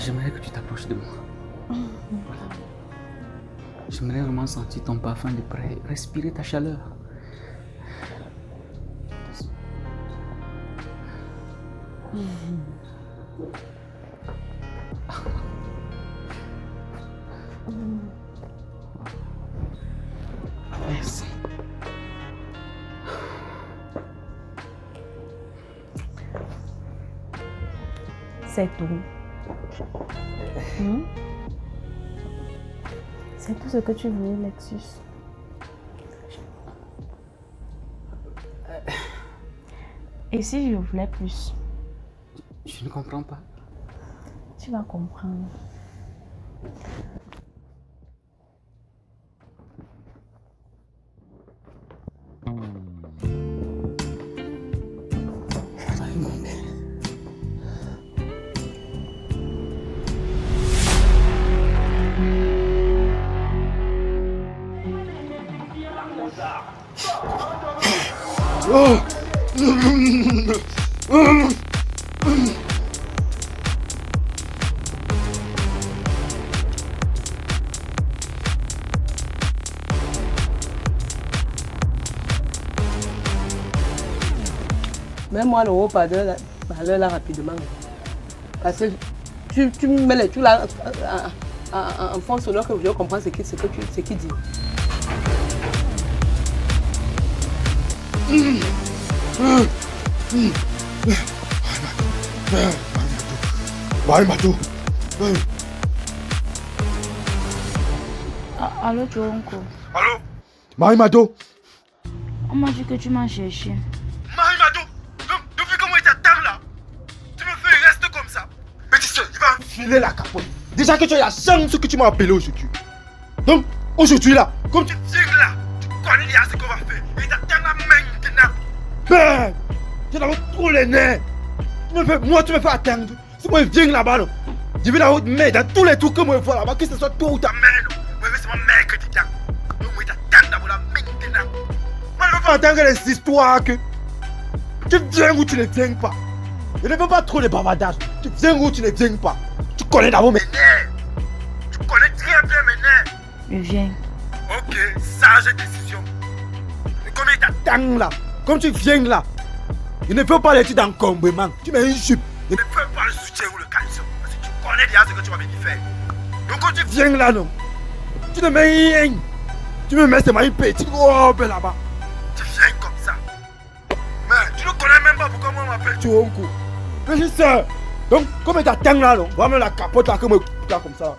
J'aimerais que tu t'approches de moi. Voilà. J'aimerais vraiment sentir ton parfum de près, respirer ta chaleur. Merci. C'est tout. C'est tout ce que tu veux, Lexus. Et si je voulais plus? Je ne comprends pas. Tu vas comprendre. Mets-moi le haut-parleur là rapidement. Parce que tu me mets les trucs là en fond sonore que je comprends ce qu'il dit. Allô, Tchonko. Allô? Marimado. On m'a dit que tu m'as cherché. Marimado, depuis comment il t'attend là? Tu me fais rester comme ça. Petite soeur, il va filer la capote. Déjà que tu as la chance que tu m'as appelé aujourd'hui. Donc, aujourd'hui là, comme tu viens là, tu connais déjà ce qu'on va faire. Il t'attend là maintenant. Ben, tu as trop les nerfs. Moi, tu me fais attendre. Si moi je viens là-bas, non, je vais là-haut, mais dans tous les trucs que moi je vois là-bas, que ce soit toi ou ta mère, non. Moi, c'est ma mère que tu t'attends. Donc, moi, je t'attends d'abord là maintenant. Moi, je ne veux pas entendre les histoires que tu viens ou tu ne viens pas. Je ne veux pas trop de bavardage. Tu viens ou tu ne viens pas. Tu connais d'abord mes nerfs. Tu connais très bien mes nerfs. Je viens. Ok, sage décision. Mais comme il t'attend là, comme tu viens là, il ne peut pas les titres d'encombrement. Tu mets une jupe. Il ne peut pas le soutien ou le caleçon. Parce que tu connais déjà ce que tu vas venir faire. Donc quand tu viens là, non, tu ne mets rien. Tu me mets seulement une petite robe là-bas. Tu viens comme ça. Mais tu ne connais même pas pourquoi moi on m'appelle Tchonko. Petite soeur. Donc comme il t'attend là, non, va mettre la capote là que moi là comme ça.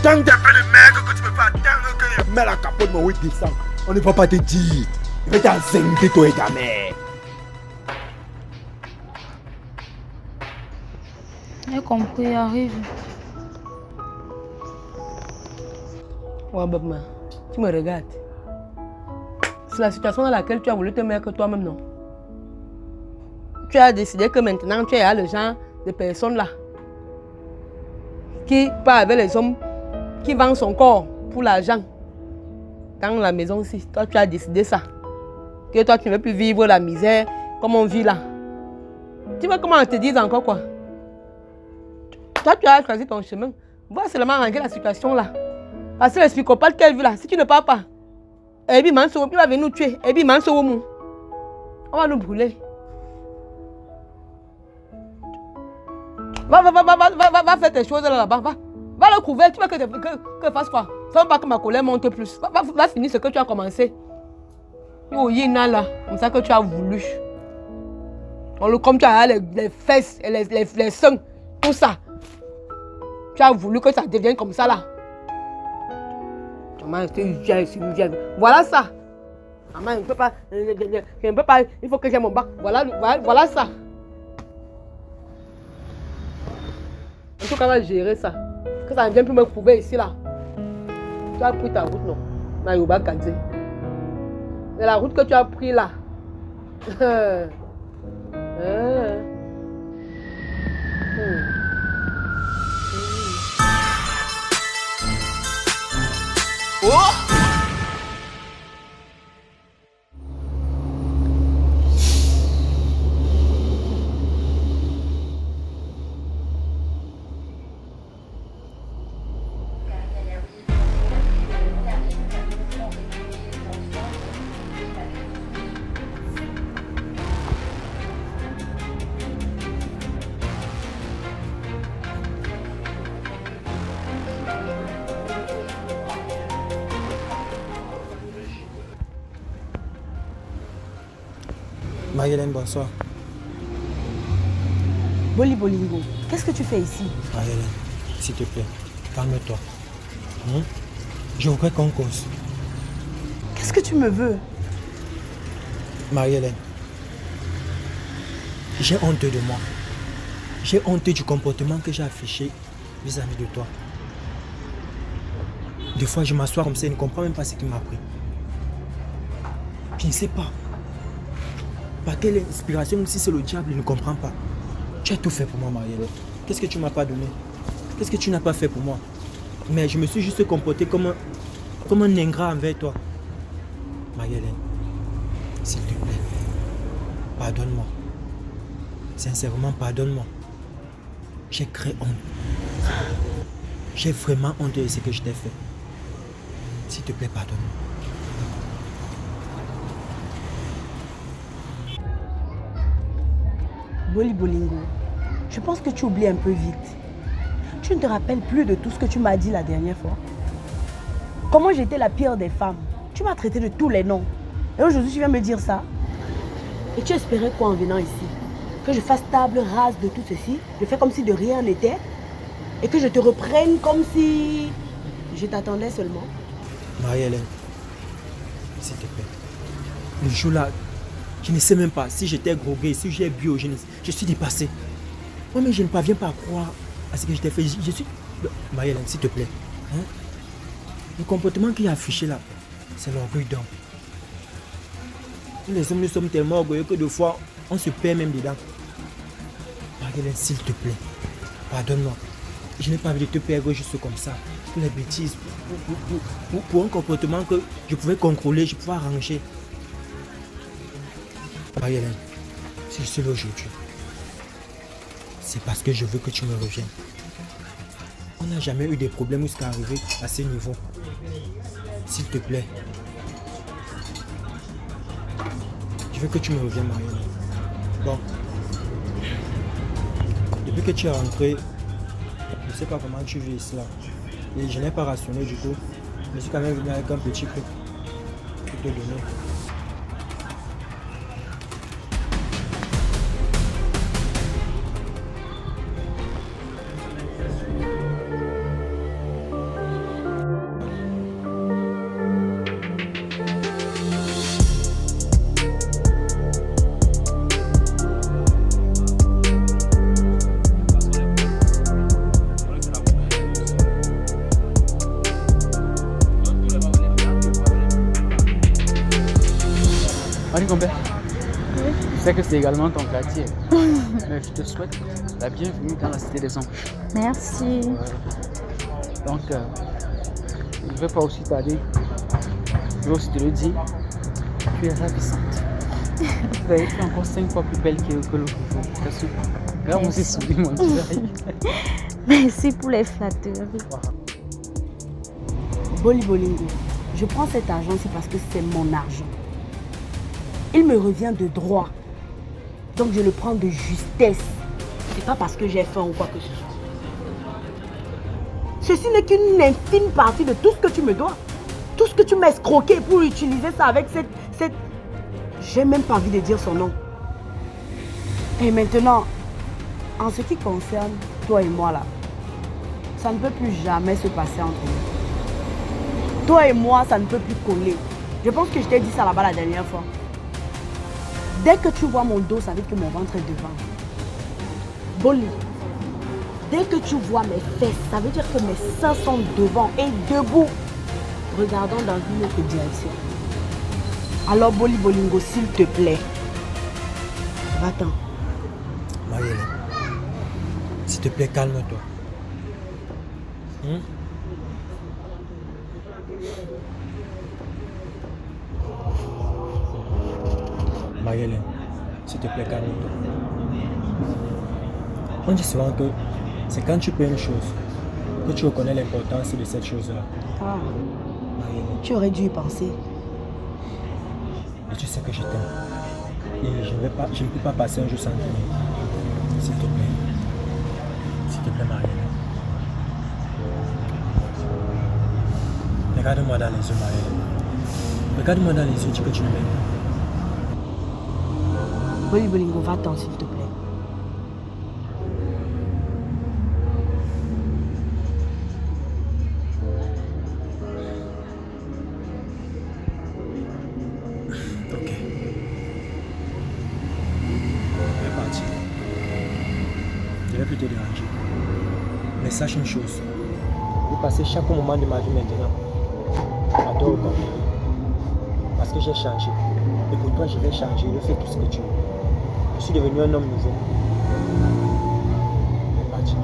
Tant que t'es peu de merde que tu me fais attendre que je mets la capote, mon oui descend. On ne va pas te dire. Il va t'enseigner toi et ta mère. J'ai compris, arrive. Ouais, Babma, tu me regardes. C'est la situation dans laquelle tu as voulu te mettre toi-même, non? Tu as décidé que maintenant tu es le genre de personne là qui part avec les hommes, qui vend son corps pour l'argent. Dans la maison aussi, toi tu as décidé ça. Que toi tu ne veux plus vivre la misère comme on vit là. Tu veux comment on te dise encore quoi? Toi tu as choisi ton chemin. Va seulement arranger la situation là. Parce que les psychopathes qu'elle vit là, si tu ne pars pas, Ebi Manso, il va venir nous tuer. Ebi Manso, on va nous brûler. Va faire tes choses là-bas. Va le couvrir. Tu veux que fasse quoi? Ça ne va pas que ma colère monte plus. Va finir ce que tu as commencé. Yo, Yina là, comme ça que tu as voulu. Comme tu as les fesses et les seins, tout ça. Tu as voulu que ça devienne comme ça là. Maman, voilà ça. Maman, je ne peux pas, il faut que j'ai mon bac. Voilà ça. En tout cas, on va gérer ça. Que ça ne vienne plus me couver ici là. Tu as pris ta route, non? Mayoba Kanze. C'est la route que tu as pris là. Oh! Marie-Hélène, bonsoir. Boli Bolingo, qu'est-ce que tu fais ici? Marie-Hélène, s'il te plaît, calme-toi. Je voudrais qu'on cause. Qu'est-ce que tu me veux? Marie-Hélène, j'ai honte de moi. J'ai honte du comportement que j'ai affiché vis-à-vis de toi. Des fois, je m'assois comme ça et ne comprends même pas ce qui m'a pris. Je ne sais pas. Par quelle inspiration, si c'est le diable, il ne comprend pas. Tu as tout fait pour moi, Marie-Hélène. Qu'est-ce que tu ne m'as pas donné? Qu'est-ce que tu n'as pas fait pour moi? Mais je me suis juste comporté comme un ingrat envers toi. Marie-Hélène, s'il te plaît, pardonne-moi. Sincèrement, pardonne-moi. J'ai créé honte. J'ai vraiment honte de ce que je t'ai fait. S'il te plaît, pardonne-moi. Boli Bolingo, je pense que tu oublies un peu vite. Tu ne te rappelles plus de tout ce que tu m'as dit la dernière fois. Comment j'étais la pire des femmes. Tu m'as traité de tous les noms. Et aujourd'hui, tu viens me dire ça. Et tu espérais quoi en venant ici? Que je fasse table rase de tout ceci? Je fais comme si de rien n'était? Et que je te reprenne comme si je t'attendais seulement? Marie-Hélène, s'il te plaît. Le jour-là, je ne sais même pas si j'étais drogué, si j'ai bu, je suis dépassé. Moi-même, je ne parviens pas à croire à ce que je t'ai fait. Je suis... Marie-Hélène, s'il te plaît. Le comportement qu'il a affiché là, c'est l'orgueil d'homme. Les hommes, nous sommes tellement orgueilleux que des fois, on se perd même dedans. Marie-Hélène, s'il te plaît, pardonne-moi. Je n'ai pas envie de te perdre juste comme ça. Pour les bêtises, pour un comportement que je pouvais contrôler, je pouvais arranger. Marie-Hélène, si je suis là aujourd'hui, c'est parce que je veux que tu me reviennes. On n'a jamais eu des problèmes jusqu'à arriver à ce niveau. S'il te plaît. Je veux que tu me reviennes, Marie-Hélène. Bon. Depuis que tu es rentré, je ne sais pas comment tu vis cela. Et je n'ai pas rationné du coup. Je suis quand même venu avec un petit truc pour te donner. Je sais que c'est également ton quartier. Mais je te souhaite la bienvenue dans la Cité des Anges. Merci. Donc, je ne vais pas aussi tarder. Je vais aussi te le dire. Tu es ravissante. Tu es encore 5 fois plus belle que l'autre jour. Là, on s'est souvenu, mon chéri. Merci pour les flatteries. Boli Bolingo, je prends cet argent, c'est parce que c'est mon argent. Il me revient de droit. Donc je le prends de justesse. C'est pas parce que j'ai faim ou quoi que ce soit. Ceci n'est qu'une infime partie de tout ce que tu me dois. Tout ce que tu m'as escroqué pour utiliser ça avec cette... J'ai même pas envie de dire son nom. Et maintenant, en ce qui concerne toi et moi là, ça ne peut plus jamais se passer entre nous. Toi et moi, ça ne peut plus coller. Je pense que je t'ai dit ça là-bas la dernière fois. Dès que tu vois mon dos, ça veut dire que mon ventre est devant. Boli, dès que tu vois mes fesses, ça veut dire que mes seins sont devant et debout. Regardons dans une autre direction. Alors Boli Bolingo, s'il te plaît, va-t'en. Marie-Hélène, s'il te plaît, calme-toi. Marie-Hélène, s'il te plaît, calme-toi. On dit souvent que c'est quand tu perds une chose que tu reconnais l'importance de cette chose-là. Ah, tu aurais dû y penser. Et tu sais que je t'aime. Et je ne peux pas passer un jour sans t'aimer. S'il te plaît. S'il te plaît, Marie-Hélène. Regarde-moi dans les yeux, Marie-Hélène. Regarde-moi dans les yeux, dis que tu m'aimes. Baby Bolingo, va-t'en s'il te plaît. Ok. Elle est partie. Je ne vais plus te déranger. Mais sache une chose. Je vais passer chaque moment de ma vie maintenant à te reconnaître. Parce que j'ai changé. Et pour toi, je vais changer. Je fais tout ce que tu veux. Je suis devenu un homme nouveau. Elle est partie.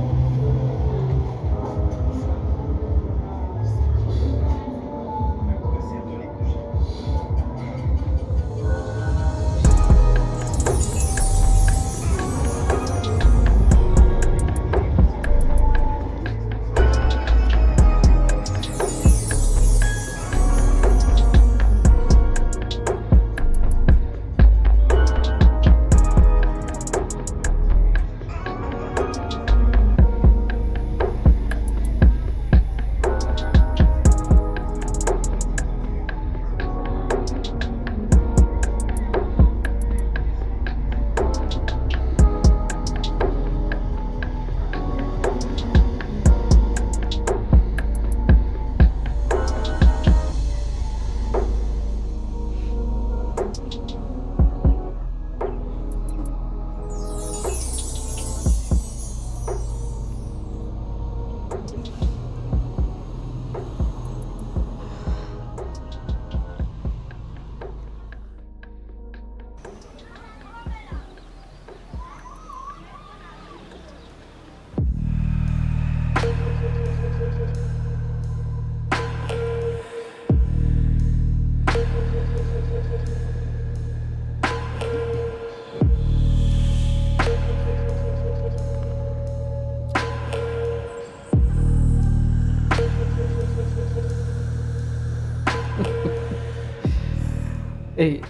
Hey,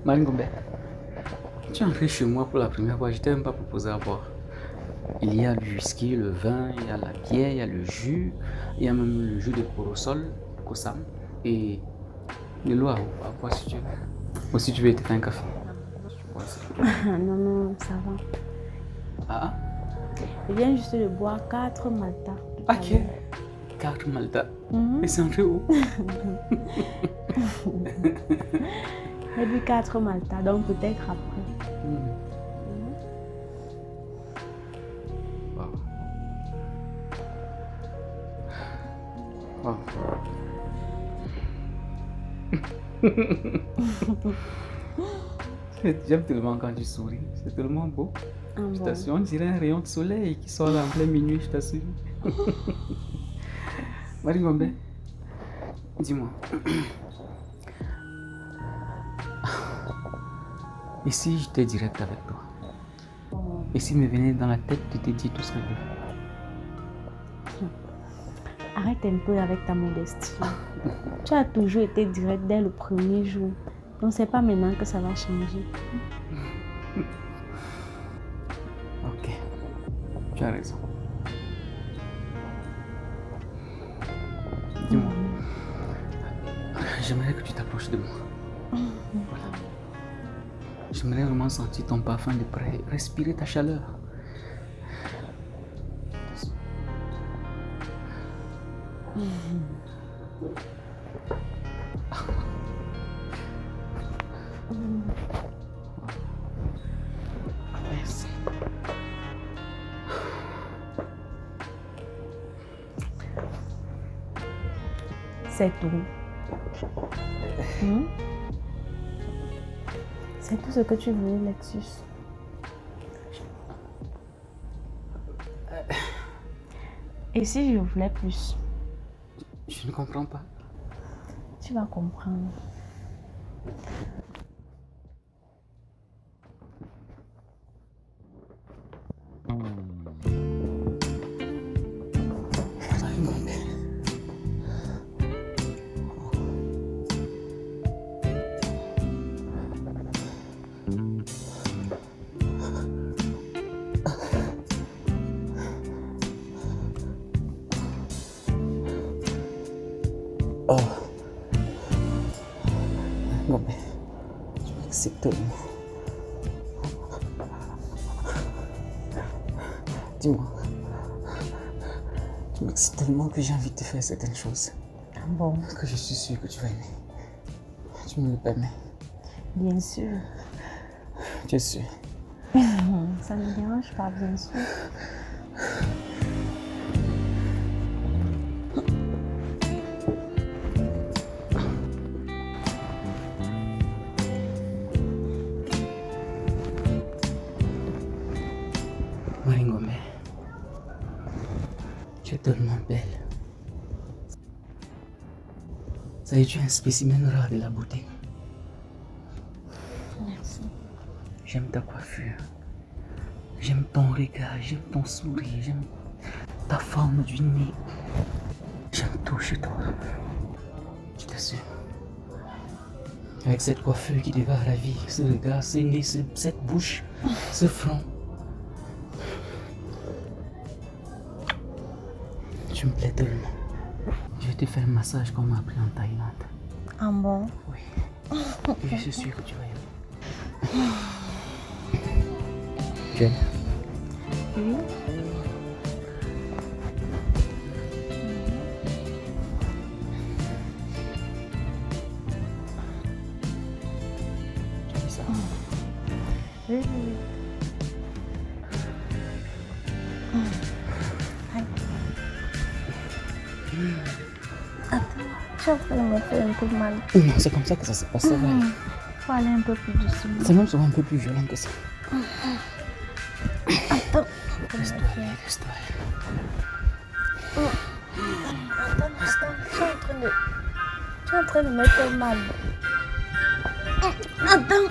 Marine Gombe, tu es entré chez moi pour la première fois, je t'ai même pas proposé à boire. Il y a du whisky, le vin, il y a la bière, il y a le jus, il y a même le jus de corosol, Kosam, et de l'eau à boire si tu veux. Ou si tu veux te faire un café. Non, ça va. Ah, Je viens juste de boire 4 Malta. ok. 4 Malta. Et c'est entré où? J'ai bu 4 Malta, donc peut-être après. Wow. J'aime tellement quand tu souris, c'est tellement beau. Ah Je bon. t'assure, on dirait un rayon de soleil qui sort là en plein minuit, je t'assure. Marie Gombe, dis-moi. Et si j'étais direct avec toi? Et s'il me venait dans la tête de te dire tout ce que je veux? Arrête un peu avec ta modestie. Tu as toujours été direct dès le premier jour. Donc c'est pas maintenant que ça va changer. Ok, tu as raison. Dis-moi, j'aimerais que tu t'approches de moi. Voilà. J'aimerais vraiment sentir ton parfum de près, respirer ta chaleur. Merci. C'est tout. C'est tout ce que tu voulais, Lexus. Et si je voulais plus? Je ne comprends pas. Tu vas comprendre. Gombe, tu m'excites tellement. Dis-moi. Tu m'excites tellement que j'ai envie de te faire certaines choses. Ah bon? Que je suis sûre que tu vas aimer. Tu me le permets? Bien sûr. Tu es sûre? Ça ne me dérange pas, bien sûr. Maringomé, tu es tellement belle. Ça y est, tu es un spécimen rare de la beauté. Merci. J'aime ta coiffure. J'aime ton regard, j'aime ton sourire, j'aime ta forme du nez. J'aime tout chez toi. Je t'assure. Avec cette coiffure qui dévore la vie, ce regard, ce nez, cette bouche, ce front. Tu me plais tellement. Je vais te faire un massage comme on m'a appris en Thaïlande. Ah bon? Oui. Et je suis sûr que tu vas aimer. Tu aimes? Oui. Tu aimes ça? Oui, oui. Attends, tu es en train de me faire un peu mal. Non, c'est comme ça que ça se passe, ça va aller. Faut aller un peu plus doucement. C'est même souvent un peu plus violent que ça. Attends. Reste-toi aller, reste-toi aller. Attends, tu es en train de me faire mal. Attends.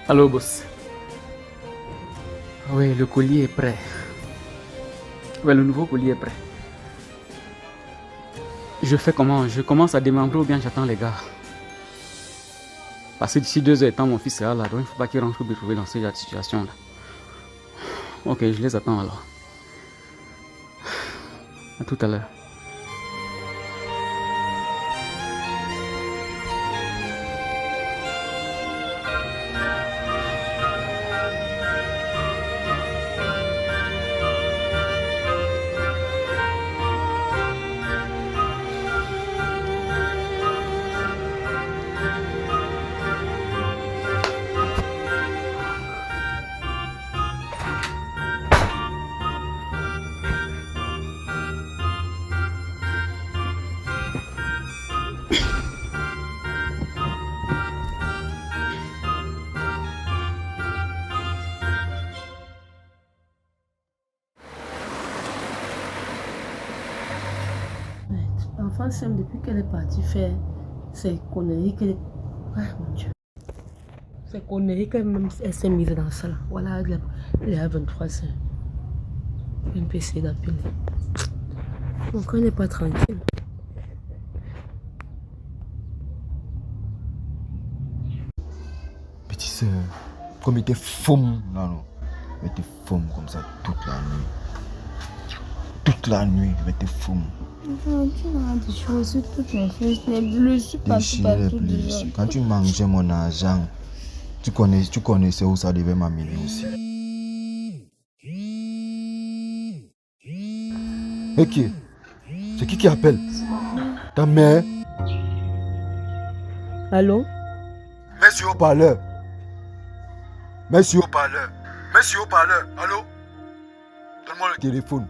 Allô, boss. Oui, le collier est prêt. Oui, le nouveau collier est prêt. Je fais comment? Je commence à démembrer ou bien j'attends les gars? Parce que d'ici 2 heures, mon fils sera là, donc il ne faut pas qu'il rentre me trouver dans ce genre de situation-là. Ok, je les attends alors. À tout à l'heure. L'enfant Sam, depuis qu'elle est partie faire ces conneries qu'elle... Ah mon Dieu. Ces conneries qu'elle s'est mise dans ça là. Voilà, elle est à 23 ans. Je vais me essayer d'appeler. Mon cœur n'est pas tranquille. Petite sœur, comme il était femme, là, non. Il était femme comme ça toute la nuit. Toute la nuit, il était femme. Tu as des choses sur toutes mes fesses, les bleus, partout déjà. Quand tu mangeais mon argent, tu connaissais où ça devait m'amener aussi. Mais qui? C'est qui appelle? Ta mère? Allô? Mets sur haut-parleur. Mets sur haut-parleur. Mets sur haut-parleur. Allô? Donne-moi le téléphone.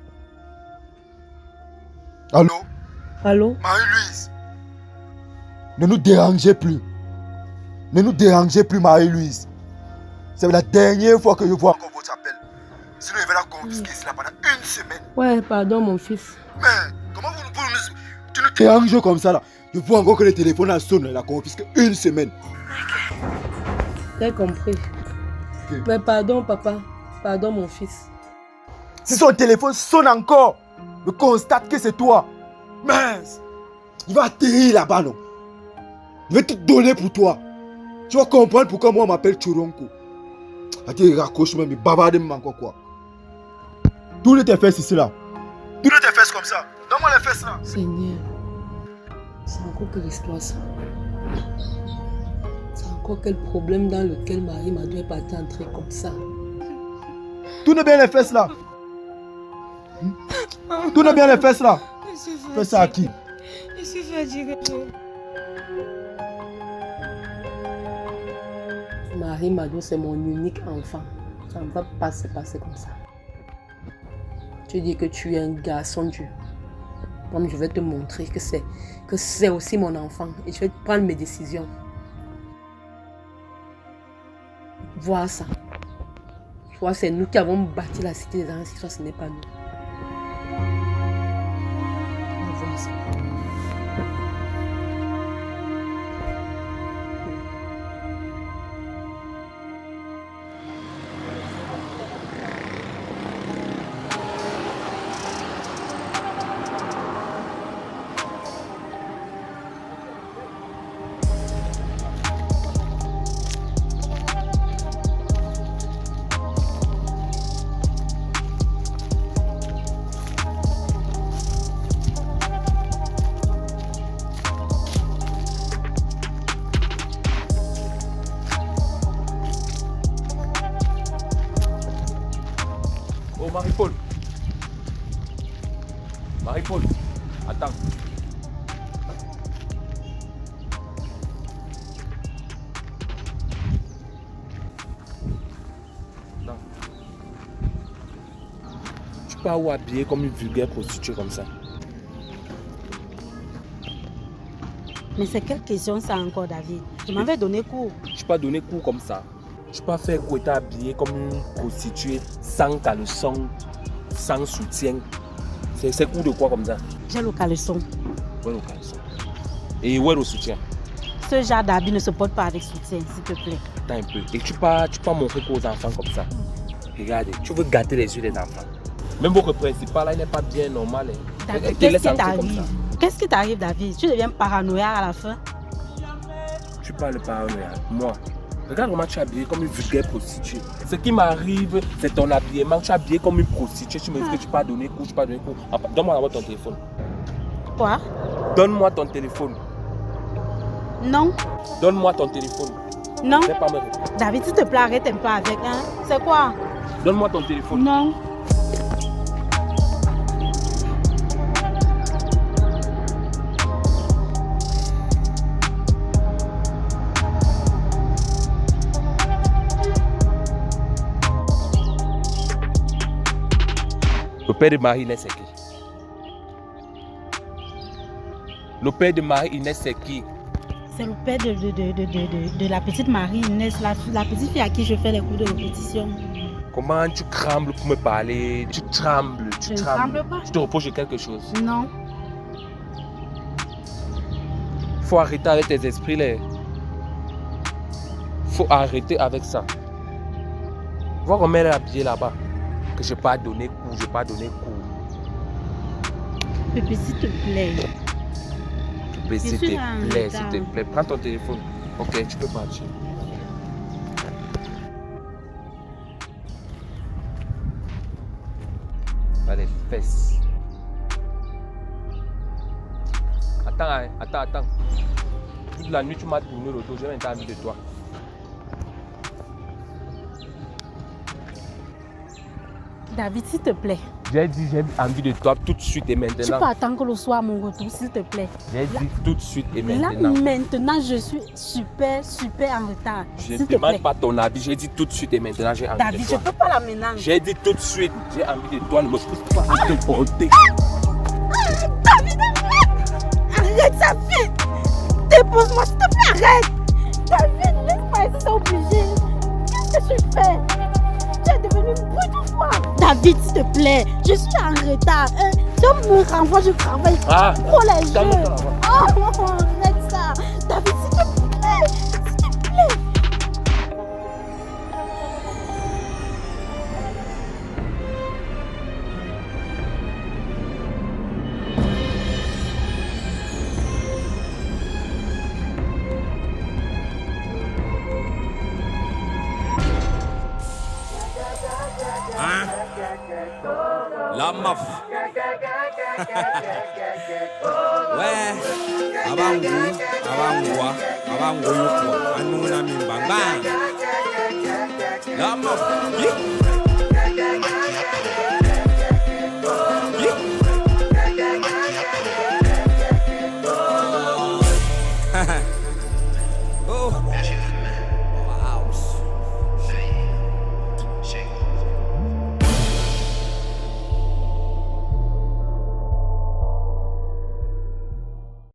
Allô? Allô? Marie-Louise. Ne nous dérangez plus. Ne nous dérangez plus, Marie-Louise. C'est la dernière fois que je vois encore votre appel. Sinon, il va la confisquer cela pendant une semaine. Ouais, pardon, mon fils. Mais, comment vous pouvez nous... Tu nous déranges comme ça, là. Je vois encore que le téléphone là sonne, il a confisqué une semaine. J'ai compris. Ok. Mais pardon, papa. Pardon, mon fils. Si son téléphone sonne encore, je constate que c'est toi. Mince. Il va atterrir là-bas, non? Je vais tout donner pour toi. Tu vas comprendre pourquoi moi on m'appelle Churonko. Attends, raccroche même, bavarde-moi encore quoi. Tourne tes fesses ici là. Tourne tes fesses comme ça. Donne-moi les fesses là. Seigneur, c'est encore quelle histoire ça? C'est encore quel problème dans lequel Marie m'a dû pas entrer comme ça? Tourne bien les fesses là. Tourne bien les fesses là. Fais ça à qui? Je suis fatiguée. Marie Mado, c'est mon unique enfant. Ça ne va pas se passer comme ça. Tu dis que tu es un garçon Dieu. Comme je vais te montrer que c'est aussi mon enfant. Et je vais prendre mes décisions. Vois ça. Vois, c'est nous qui avons bâti la cité des anciens, ce n'est pas nous. Vois ça. Oh Marie-Paul. Marie-Paul, attends. Non. Tu peux pas habiller comme une vulgaire prostituée comme ça. Mais c'est quelle question ça encore, David? Tu m'avais donné cours. Je ne peux pas donner cours comme ça. Je ne peux pas faire quoi t'es habillé comme une prostituée sans caleçon, sans soutien. C'est cours de quoi comme ça? J'ai le caleçon. Ouais, le caleçon. Et où est le soutien? Ce genre d'habit ne se porte pas avec soutien, s'il te plaît. Attends un peu. Et tu peux montrer qu'aux enfants comme ça. Regarde, tu veux gâter les yeux des enfants. Même votre principal là, il n'est pas bien normal. David, qu'est-ce qui t'arrive? Qu'est-ce qui t'arrive, David? Tu deviens paranoïaque à la fin? Tu parles paranoïaque. Moi. Regarde comment tu es habillé comme une vulgaire prostituée. Ce qui m'arrive, c'est ton habillement. Tu es habillé comme une prostituée. Tu me dis que tu ne peux pas donner cours, tu ne peux pas donner cours. Enfin, donne-moi d'abord ton téléphone. Quoi? Donne-moi ton téléphone. Non. Donne-moi ton téléphone. Non. Je ne vais pas me répondre. David, s'il te plaît, arrête un peu avec, hein? C'est quoi? Donne-moi ton téléphone. Non. Le père de Marie-Inès, c'est qui? Le père de Marie-Inès, c'est qui? C'est le père de la petite Marie-Inès, la petite fille à qui je fais les cours de répétition. Comment tu trembles pour me parler? Tu trembles, tu Je ne trembles. tremble pas. Tu te reproches quelque chose? Non. Faut arrêter avec tes esprits là. Faut arrêter avec ça. Vois comment elle est habillée là-bas. Que je n'ai pas donné cours, je n'ai pas donné cours. Pépé, s'il te plaît. Pépé, s'il suis te là en plaît, retard. s'il te plaît. Prends ton téléphone. Ok, tu peux partir. Allez, fesses. Attends. Toute la nuit, tu m'as tourné le dos, j'ai même été ami de toi. David, s'il te plaît. J'ai dit, j'ai envie de toi tout de suite et Tu maintenant. peux attendre que le soir mon retour, s'il te plaît. J'ai dit tout de suite et Là, maintenant. maintenant, je suis super en retard. Je S'il ne te plaît. demande pas ton avis, j'ai dit tout de suite et maintenant j'ai envie David, de je toi. peux pas la ménager. J'ai dit tout de suite, j'ai envie de toi, ne me pousse pas à te porter. David, arrête ça, fille. Dépose-moi, s'il te plaît, arrête. David, laisse-moi ici, c'est obligé. Qu'est-ce que tu fais? Tu es devenu une brute ou quoi? David, s'il te plaît, je suis en retard. Si on me renvoie, je travaille pour les jeux. calme-toi. Oh, arrête ça. David, s'il te plaît. S'il te plaît. Hein? La meuf. Ouais. Abangu, yukwa, anu na mimbanga. La meuf.